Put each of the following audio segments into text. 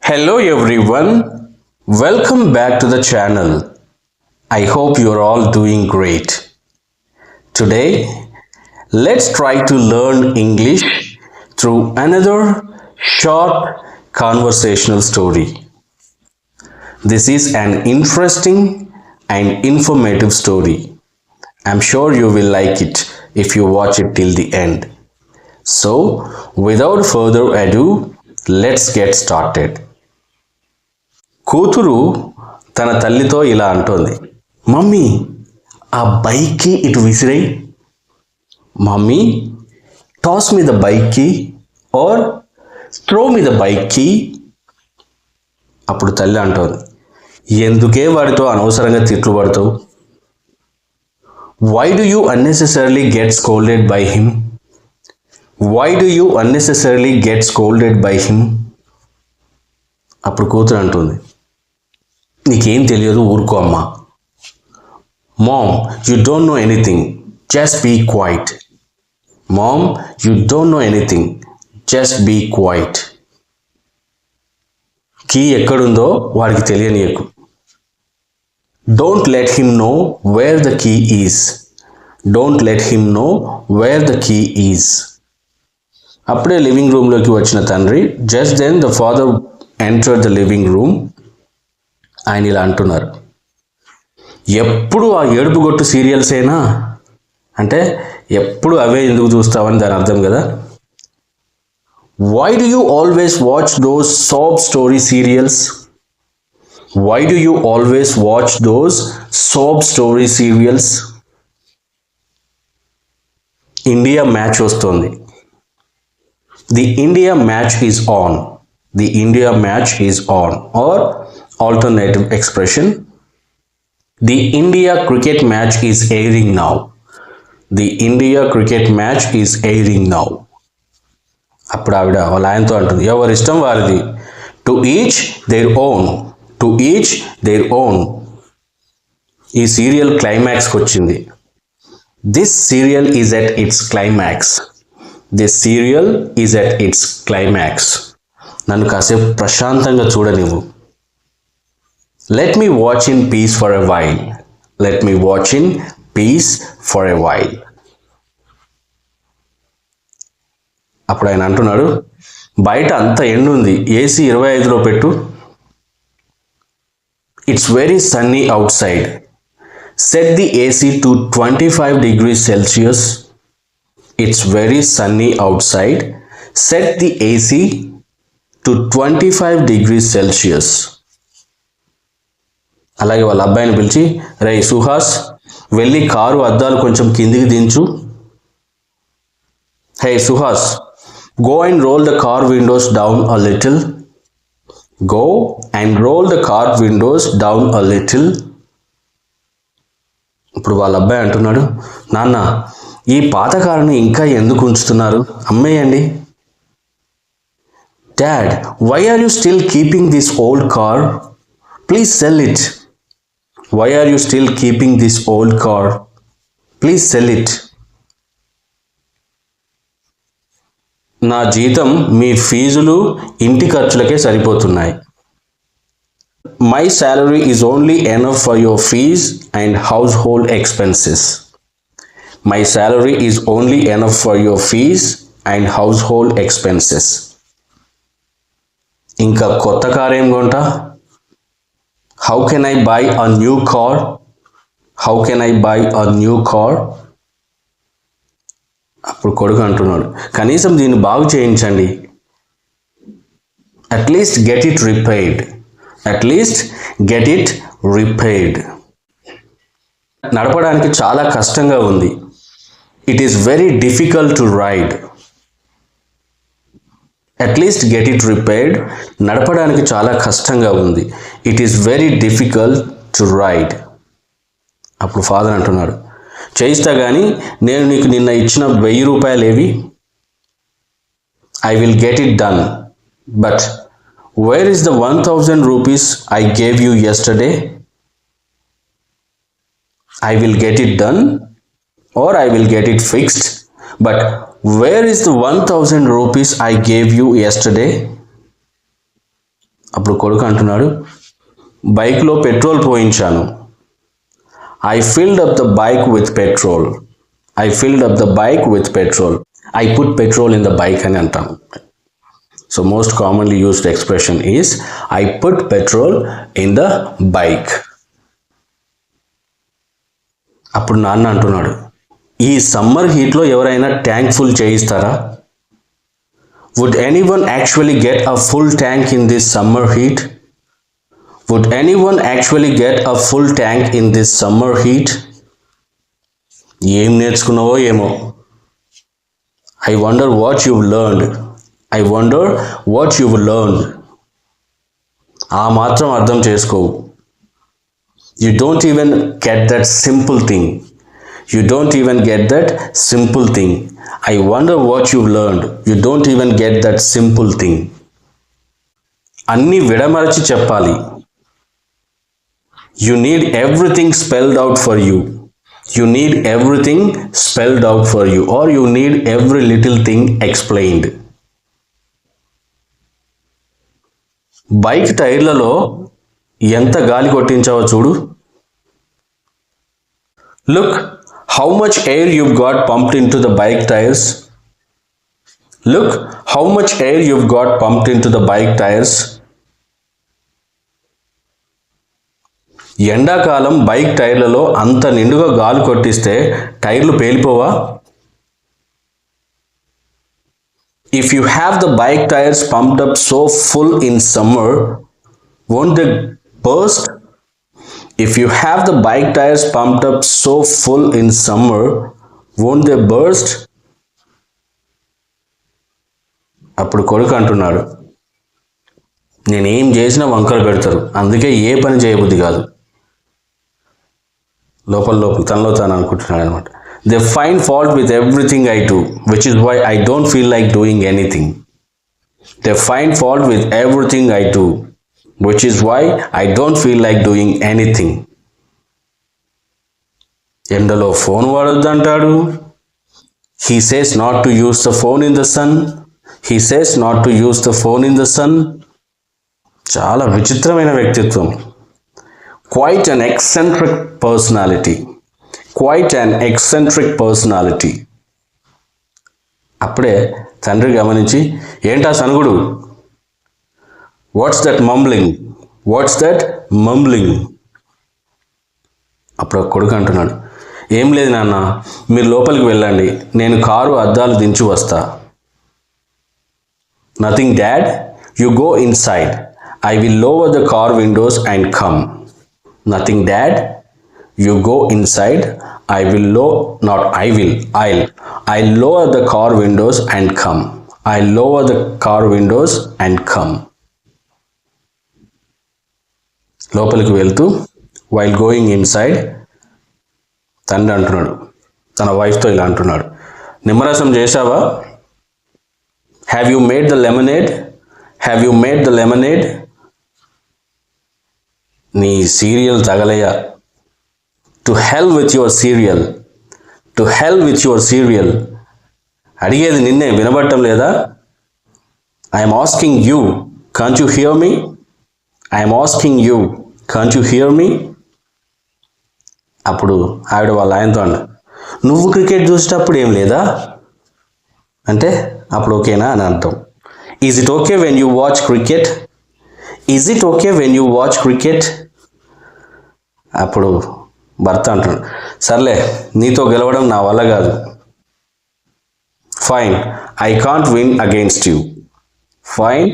Hello everyone, welcome back to the channel. I hope you're all doing great. Today, let's try to learn English through another short conversational story. This is an interesting and informative story. I'm sure you will like it if you watch it till the end. So, without further ado, let's get started. కూతురు తన తల్లితో ఇలా అంటోంది, mummy ఆ బైక్కి ఇటు విసిరేయి. Mummy toss me the బైక్కి ఆర్ త్రో మీ ద బైక్కి. అప్పుడు తల్లి అంటోంది, ఎందుకే వాడితో అనవసరంగా తిట్లు పడతావు? Why do you unnecessarily get scolded by him? Why do you unnecessarily get scolded by him? అప్పుడు కూతురు అంటుంది, నీకేం తెలియదు, ఊరుకో అమ్మా. Mom you don't know anything, just be quiet. Mom you don't know anything, just be quiet. Key ఎక్కడుందో వాడికి తెలియనీయకు. Don't let him know where the key is. Don't let him know where the key is. అప్పుడే living రూమ్లోకి వచ్చిన తండ్రి, just then the father entered the living room. ఆయన ఇలా అంటున్నారు, ఎప్పుడు ఆ ఏడుపుగొట్టు సీరియల్సేనా అంటే ఎప్పుడు అవే ఎందుకు చూస్తావని దాని అర్థం కదా. Why do you always watch those sob story serials? Why do you always watch those sob story serials? India match వస్తుంది. The India match is on. The India match is on. Or alternative expression, the India cricket match is airing now. The India cricket match is airing now. అప్పుడు ఆవిడ వాళ్ళ ఆయనతో అంటుంది, ఎవరి ఇష్టం వారిది. To each their own. To each their own. ఈ serial క్లైమాక్స్కి వచ్చింది. This serial is at its climax. This serial is at its climax. నన్ను కాసేపు ప్రశాంతంగా చూడనివ్వు. Let me watch in peace for a while. Let me watch in peace for a while. అప్పుడు ఆయన అంటున్నాడు, బయట అంత ఎండ ఉంది, ఏసీ 25లో పెట్టు. It's very Sunny out side. Set the AC to 25 degrees Celsius. It's very Sunny out side. Set the AC to 25 degrees Celsius. అలాగే వాళ్ళ అబ్బాయిని పిలిచి, రే సుహాస్, వెళ్ళి కారు అద్దాలు కొంచెం కిందికి దించు. Hey Suhas, go and roll the car windows down a little. Go and roll the car windows down a little. ఇప్పుడు వాళ్ళ అబ్బాయి అంటున్నాడు, నాన్న ఈ పాత కారుని ఇంకా ఎందుకు ఉంచుతున్నారు, అమ్మేయండి. Dad, why are you still keeping this old car? Please sell it. Why are you still keeping this old car? Please sell it. నా జీతం మీ ఫీజులు ఇంటి ఖర్చులకే సరిపోతున్నాయి. My salary is only enough for your fees and household expenses. My salary is only enough for your fees and household expenses. ఇంకా కొత్త car ఏం కొంటా? How can I buy a new car? How can I buy a new car? అప్పుడు కొడుకు అంటున్నాడు, కనీసం దీన్ని బాగు చేయించండి. At least get it repaired. At least get it repaired. నడపడానికి చాలా కష్టంగా ఉంది. It is very difficult to ride. At least get it repaired. నడపడానికి చాలా కష్టంగా ఉంది. It is very difficult to ride. అప్పుడు ఫాదర్ అంటున్నాడు, చేయిస్తా కానీ నేను నీకు నిన్న ఇచ్చిన 1000 రూపాయలు ఏవి? I will get it done, but where is the 1000 rupees I gave you yesterday? I will get it done or I will get it fixed, but where is the 1000 rupees I gave you yesterday? అప్పుడు కొడుకు అంటున్నాడు, బైక్లో petrol పోయించాను. I filled up the bike with petrol. I filled up the bike with petrol. I put petrol in the bike అని అంటాం. So most commonly used expression is I put petrol in the bike. అప్పుడు నాన్న అంటున్నాడు, ఈ summer హీట్లో ఎవరైనా tank full చేయిస్తారా? Would anyone actually get a full tank in this summer heat? Would anyone actually get a full tank in this summer heat? ఏం నేర్చుకున్నావో ఏమో. I wonder what you've learned. I wonder what you've learned. ఆ మాత్రం అర్థం చేసుకోవు. You don't even get that simple thing. You don't even get that simple thing. I wonder what you've learned. You don't even get that simple thing. అన్నీ విడమరచి చెప్పాలి. You need everything spelled out for you. You need everything spelled out for you, or you need every little thing explained. Bike టైర్లలో ఎంత గాలి కొట్టించావో చూడు. Look how much air you've got pumped into the bike tires. Look how much air you've got pumped into the bike tires. ఎండాకాలం bike టైర్లలో అంత నిండుగా గాలి కొట్టిస్తే టైర్లు పేలిపోవా? If you have the bike tires pumped up so full in summer, won't they burst? If you have the bike tires pumped up so full in summer, won't they burst? అప్పుడు కొడుకు అంటున్నాడు, నేనేం చేసినా వంకలు పెడతారు, అందుకే ఏ పని చేయబుద్ధి కాదు. లోపల తనలో తాను అనుకుంటున్నాడు అనమాట. They find fault with everything I do, which is why I don't feel like doing anything. They find fault with everything I do, which is why I don't feel like doing anything. ఎండలో phone వాడొద్దు అంటాడు. He says not to use the phone in the sun. He says not to use the phone in the sun. చాలా విచిత్రమైన వ్యక్తిత్వం. Quite an eccentric personality. Quite an eccentric personality. అప్పుడే తండ్రి గమనించి, ఏంటా సనుగుడు? What's that mumbling? What's that mumbling? అప్పుడు కొడుకు అంటున్నాడు, ఏం లేదు నాన్న, మీరు లోపలికి వెళ్ళండి, నేను కారు అద్దాలు దించి వస్తా. Nothing dad, you go inside. I will lower the car windows and come. Nothing dad, you go inside. I'll lower the car windows and come. I'll lower the car windows and come. లోపలికి వెళ్తూ while going inside తండ్రి అంటున్నాడు తన వైఫ్తో ఇలా అంటున్నాడు, నిమ్మరసం చేశావా? Have you made the lemonade? Have you made the lemonade? నీ సీరియల్ తగలయ్యా. To hell with your serial. To hell with your serial. అడిగేది నిన్నే, వినబడటం లేదా? I'm asking you, can't you hear me? I'm asking you, can't you hear me? అప్పుడు ఆవిడ వాళ్ళ ఆయనతో అన్న, నువ్వు క్రికెట్ చూసేటప్పుడు ఏం లేదా అంటే అప్పుడు ఓకేనా అని అర్థం. Is it okay when you watch cricket? Is it okay when you watch cricket? అప్పుడు భర్త అంటున్నాడు, సర్లే, నీతో గెలవడం నా వల్ల కాదు. Fine, I can't win against you. Fine,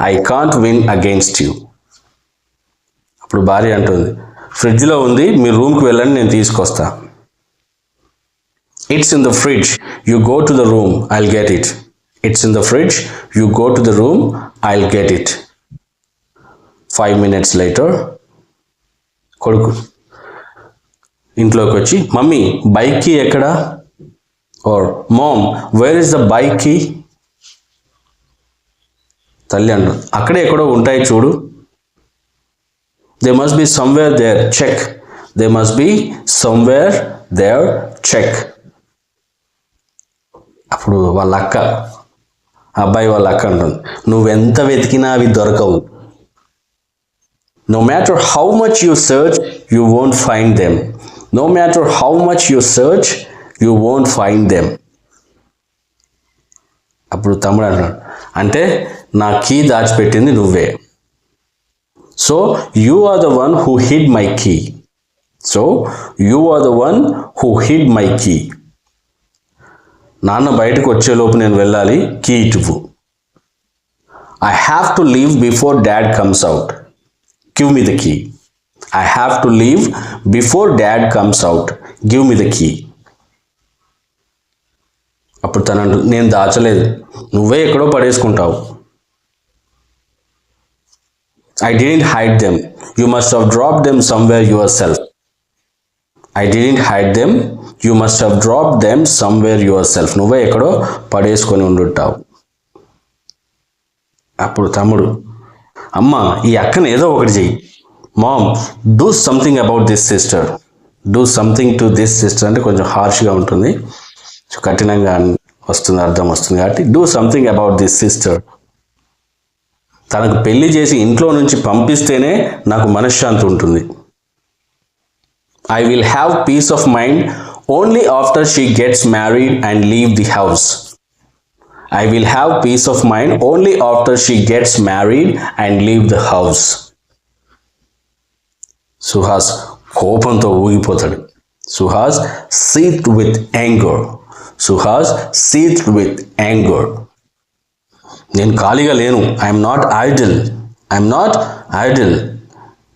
I can't win against you. అప్పుడు భార్య అంటుంది, ఫ్రిడ్జ్లో ఉంది, మీరు రూమ్కి వెళ్ళండి, నేను తీసుకొస్తా. It's in the fridge, you go to the room, I'll get it. It's in the fridge, you go to the room, I'll get it. 5 minutes later, కొడుకు ఇంట్లోకి వచ్చి, మమ్మీ బైక్ కీ ఎక్కడా? Or mom where is the bike key? తల్లి అంటారు, అక్కడే ఎక్కడో ఉంటాయి చూడు. They must be somewhere there, check. They must be somewhere there, check. అప్పుడు వాళ్ళ అక్క, అబ్బాయి వాళ్ళ అక్క అంటుంది, నువ్వెంత వెతికినా అవి దొరకవు. No matter how much you search, you won't find them. No matter how much you search, you won't find them. అప్పుడు తమ్ముడు అంటున్నాడు, అంటే నా కీ దాచిపెట్టింది నువ్వే. So you are the one who hid my key. So you are the one who hid my key. నాన్న బయటకు వచ్చేలోపు నేను వెళ్ళాలి, కీ ఇటువు. I have to leave before dad comes out. Give me the key. I have to leave before dad comes out. Give me the key. అప్పుడు తనంటు, నేను దాచలేదు, నువ్వే ఎక్కడో పడేసుకుంటావు. I didn't hide them. You must have dropped them somewhere yourself. I didn't hide them. You must have dropped them somewhere yourself. నువ్వే ఎక్కడో పడేసుకొని ఉండుంటావు. అప్పుడు తమ్ముడు, అమ్మ ఈ అక్కని ఏదో ఒకటి చెయ్యి. Mom, do something about this sister. Do something to this sister అంటే కొంచెం హార్ష్గా ఉంటుంది, కఠినంగా వస్తుంది, అర్థం వస్తుంది కాబట్టి do something about this sister. తనకు పెళ్లి చేసి ఇంట్లో నుంచి పంపిస్తేనే నాకు మనశ్శాంతి ఉంటుంది. I will have peace of mind only after she gets married and leave the house. I will have peace of mind only after she gets married and leave the house. Suhas కోపంతో ఊగిపోతాడు. Suhas seethed with anger. Suhas seethed with anger. నేను ఖాళీగా లేను. I'm not idle. I'm not idle.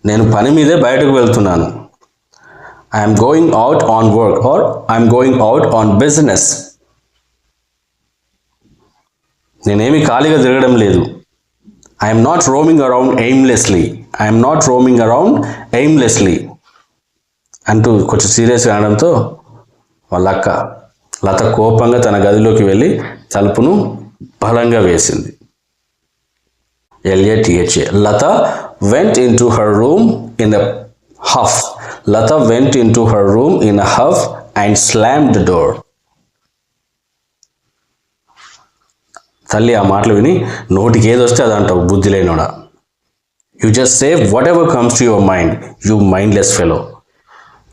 నేను పని మీదే బయటకు వెళ్తున్నాను. I'm going out on work or I'm going out on business. నేనేమి ఖాళీగా తిరగడం లేదు. I'm not roaming around aimlessly. I'm not roaming around aimlessly అంటూ కొంచెం సీరియస్గా అనడంతో వాళ్ళ అక్క లత కోపంగా తన గదిలోకి వెళ్ళి తలుపును బలంగా వేసింది. LATHA. Latha went into her room in a huff. Lata went into her room in a huff and slammed the door. తల్లి ఆ మాటలు విని, నోటికి ఏది వస్తే అది అంటావు బుద్ధి లేనోడా. You just say whatever comes to your mind, you mindless fellow.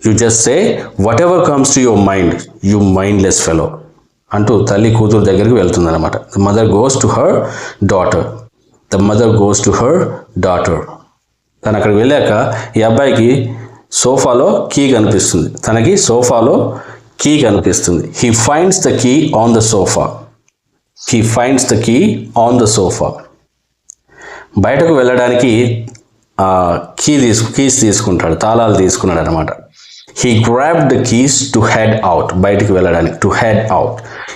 You just say whatever comes to your mind, you mindless fellow అంటూ తల్లి కూతురు దగ్గరికి వెళ్తుందన్నమాట. The mother goes to her daughter. The mother goes to her daughter. తను అక్కడికి వెళ్ళాక ఈ అబ్బాయికి సోఫాలో కీ కనిపిస్తుంది. తనకి సోఫాలో కీ కనిపిస్తుంది. He finds the key on the sofa. He finds the key on the sofa. బయటకు వెళ్ళడానికి కీస్ తీసుకుంటాడు, తాళాలు తీసుకున్నాడు అనమాట. He grabbed the keys to head out. బయటకు వెళ్ళడానికి, to head out.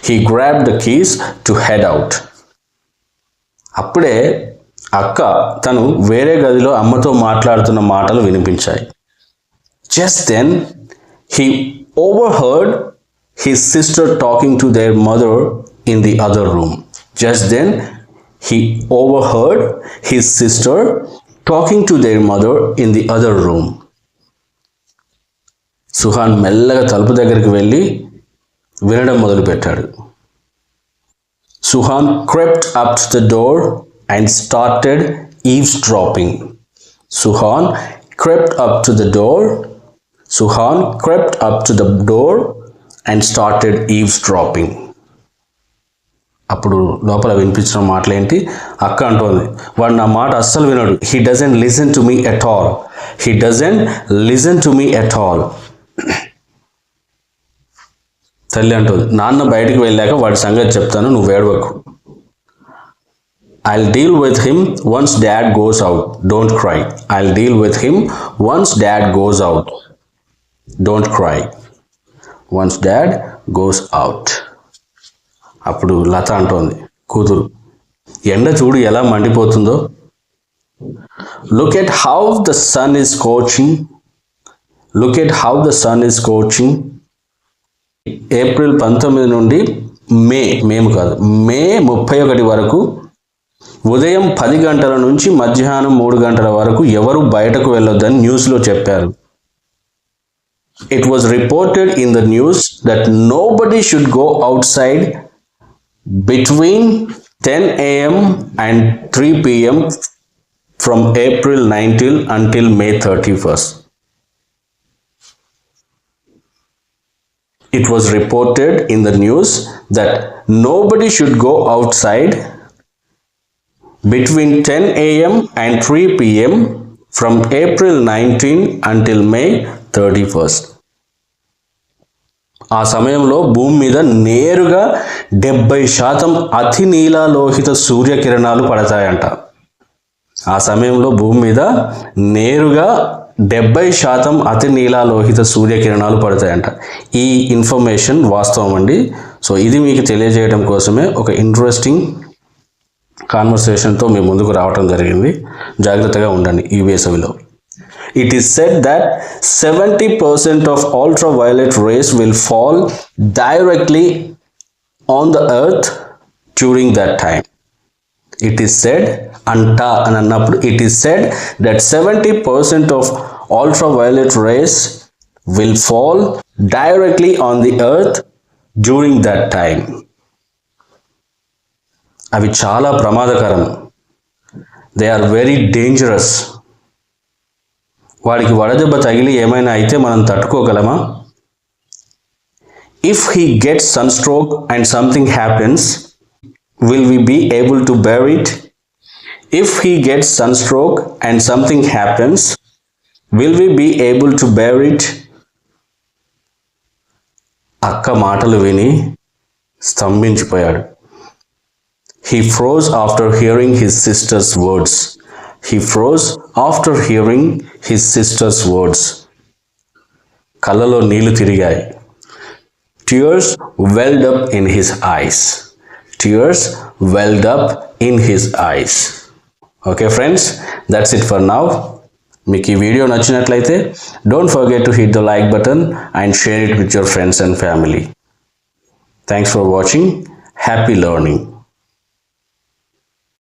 He grabbed the keys to head out. అప్పుడే అక్క తను వేరే గదిలో అమ్మతో మాట్లాడుతున్న మాటలు వినిపించాయి. Just then he overheard his sister talking to their mother in the other room. Just then he overheard his sister talking to their mother in the other room. Suhan మెల్లగా తలుపు దగ్గరికి వెళ్ళి వినడం మొదలుపెట్టాడు. Suhan crept up to the door and started eavesdropping. Suhan crept up to the door. Suhan crept up to the door and started eavesdropping. అప్పుడు లోపల వినిపించిన మాటలు ఏంటి? అక్క అంటోంది, వాడు నా మాట అస్సలు వినడు. He doesn't listen to me at all. He doesn't listen to me at all. తల్లి అంటుంది, నాన్న బయటికి వెళ్ళాక వాడి సంగతి చెప్తాను, నువ్వు ఏడవకు. I'll deal with him once dad goes out. Don't cry. I'll deal with him once dad goes out. Don't cry. Once dad goes out. అప్పుడు లత అంటోంది కూతురు, ఎండ చూడు ఎలా మండిపోతుందో. Look at how the sun is scorching. Look at how the sun is scorching. April 19 నుండి మే 31 వరకు ఉదయం 10 గంటల నుంచి మధ్యాహ్నం 3 గంటల వరకు ఎవరు బయటకు వెళ్ళొద్దని న్యూస్లో చెప్పారు. It was reported in the news that nobody should go outside between 10 a.m. and 3 p.m. from April 19 until May 31st. It was reported in the news that nobody should go outside between 10 a.m. and 3 p.m. from April 19 until May 31st. ఆ సమయంలో భూమి మీద నేరుగా 70% అతి నీలలోహిత సూర్యకిరణాలు పడతాయంట. ఆ సమయంలో భూమి మీద నేరుగా 70% అతి నీలలోహిత సూర్యకిరణాలు పడతాయంట. ఈ ఇన్ఫర్మేషన్ వాస్తవం అండి. సో ఇది మీకు తెలియజేయడం కోసమే ఒక ఇంట్రెస్టింగ్ కాన్వర్సేషన్తో మీ ముందుకు రావటం జరిగింది. జాగ్రత్తగా ఉండండి ఈ వేసవిలో. It is said that 70% of ultraviolet rays will fall directly on the earth during that time. It is said, anta అని అన్నప్పుడు it is said that 70% of ultraviolet rays will fall directly on the earth during that time. అవి చాలా ప్రమాదకరం. They are very dangerous. వాడికి వడదెబ్బ తగిలి ఏమైనా అయితే మనం తట్టుకోగలమా? If he gets sunstroke and something happens, will we be able to bear it? If he gets sunstroke and something happens, will we be able to bear it? అక్క మాటలు విని స్తంభించిపోయాడు. He froze after hearing his sister's words. He froze after hearing his sister's words. కళ్ళలో నీళ్లు తిరిగాయి. Tears welled up in his eyes. Tears welled up in his eyes. Okay friends, that's it for now. మీకు ఈ video నచ్చినట్లయితే don't forget to hit the like button and share it with your friends and family. Thanks for watching. Happy learning.